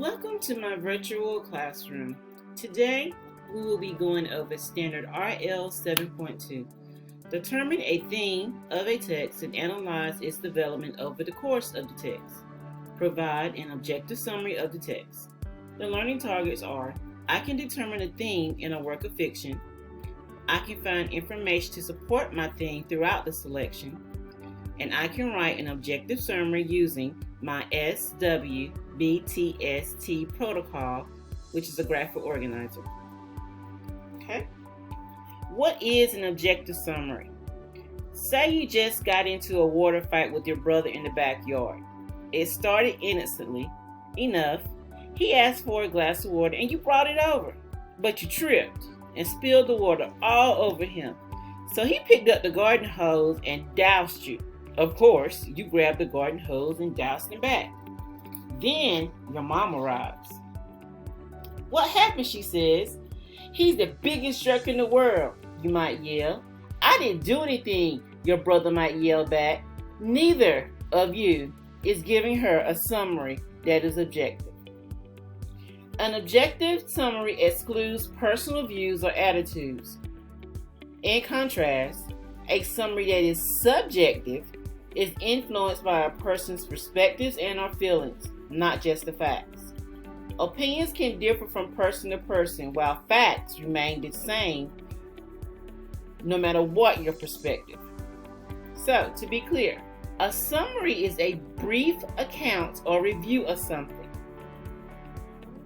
Welcome to my virtual classroom. Today, we will be going over Standard RL 7.2. Determine a theme of a text and analyze its development over the course of the text. Provide an objective summary of the text. The learning targets are: I can determine a theme in a work of fiction. I can find information to support my theme throughout the selection. And I can write an objective summary using my SWBTST protocol, which is a graphic organizer. Okay. What is an objective summary? Say you just got into a water fight with your brother in the backyard. It started innocently enough. He asked for a glass of water and you brought it over, but you tripped and spilled the water all over him. So he picked up the garden hose and doused you. Of course, you grabbed the garden hose and doused him back. Then your mom arrives. What happened, she says. He's the biggest jerk in the world, you might yell. I didn't do anything, your brother might yell back. Neither of you is giving her a summary that is objective. An objective summary excludes personal views or attitudes. In contrast, a summary that is subjective is influenced by a person's perspectives and or feelings, not just the facts. Opinions can differ from person to person, while facts remain the same no matter what your perspective. So, to be clear, a summary is a brief account or review of something.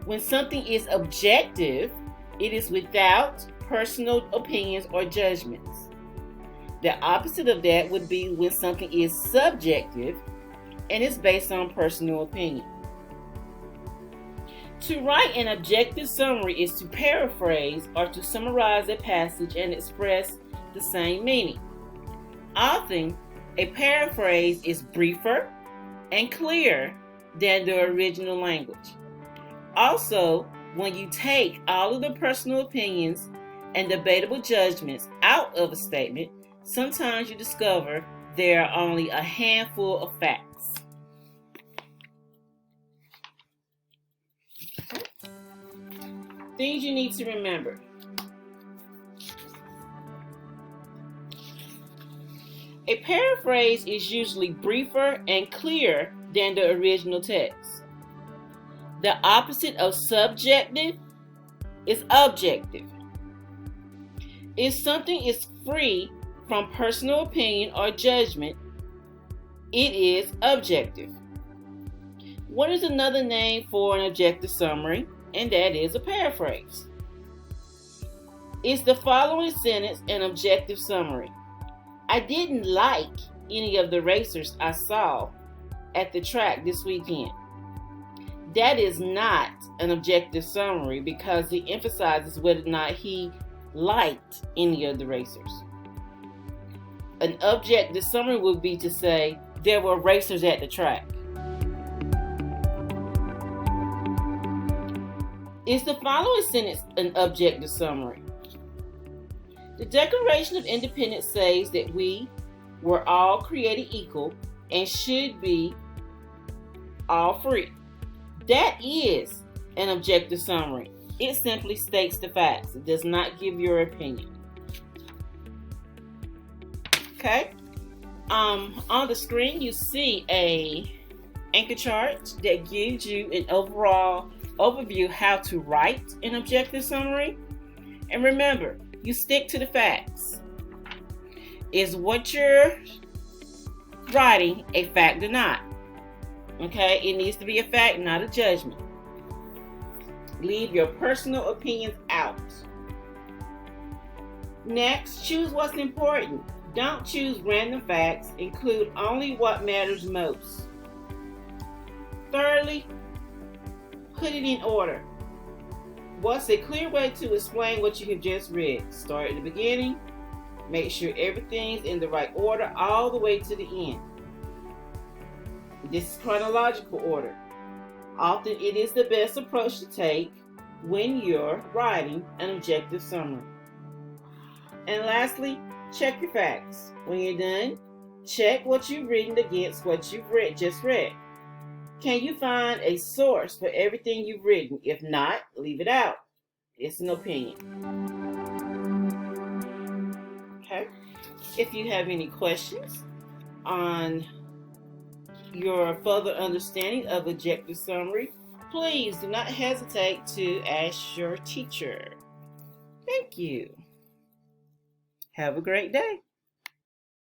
When something is objective, it is without personal opinions or judgments. The opposite of that would be when something is subjective and is based on personal opinion. To write an objective summary is to paraphrase or to summarize a passage and express the same meaning. Often, a paraphrase is briefer and clearer than the original language. Also, when you take all of the personal opinions and debatable judgments out of a statement, sometimes you discover there are only a handful of facts. Things you need to remember. A paraphrase is usually briefer and clearer than the original text. The opposite of subjective is objective. If something is free from personal opinion or judgment, it is objective. What is another name for an objective summary? And that is a paraphrase. Is the following sentence an objective summary? I didn't like any of the racers I saw at the track this weekend. That is not an objective summary because it emphasizes whether or not he liked any of the racers. An objective summary would be to say there were racers at the track. Is the following sentence an objective summary? The Declaration of Independence says that we were all created equal and should be all free. That is an objective summary. It simply states the facts. It does not give your opinion. Okay. On the screen, you see a anchor chart that gives you an overall overview how to write an objective summary. And remember, you stick to the facts. Is what you're writing a fact or not? Okay, it needs to be a fact, not a judgment. Leave your personal opinions out. Next, choose what's important. Don't choose random facts. Include only what matters most. Thirdly, put it in order. What's a clear way to explain what you have just read? Start at the beginning. Make sure everything's in the right order all the way to the end. This is chronological order. Often it is the best approach to take when you're writing an objective summary. And lastly, check your facts. When you're done, check what you've written against what you've just read. Can you find a source for everything you've written? If not, leave it out. It's an opinion. Okay? If you have any questions on your further understanding of objective summary, please do not hesitate to ask your teacher. Thank you. Have a great day.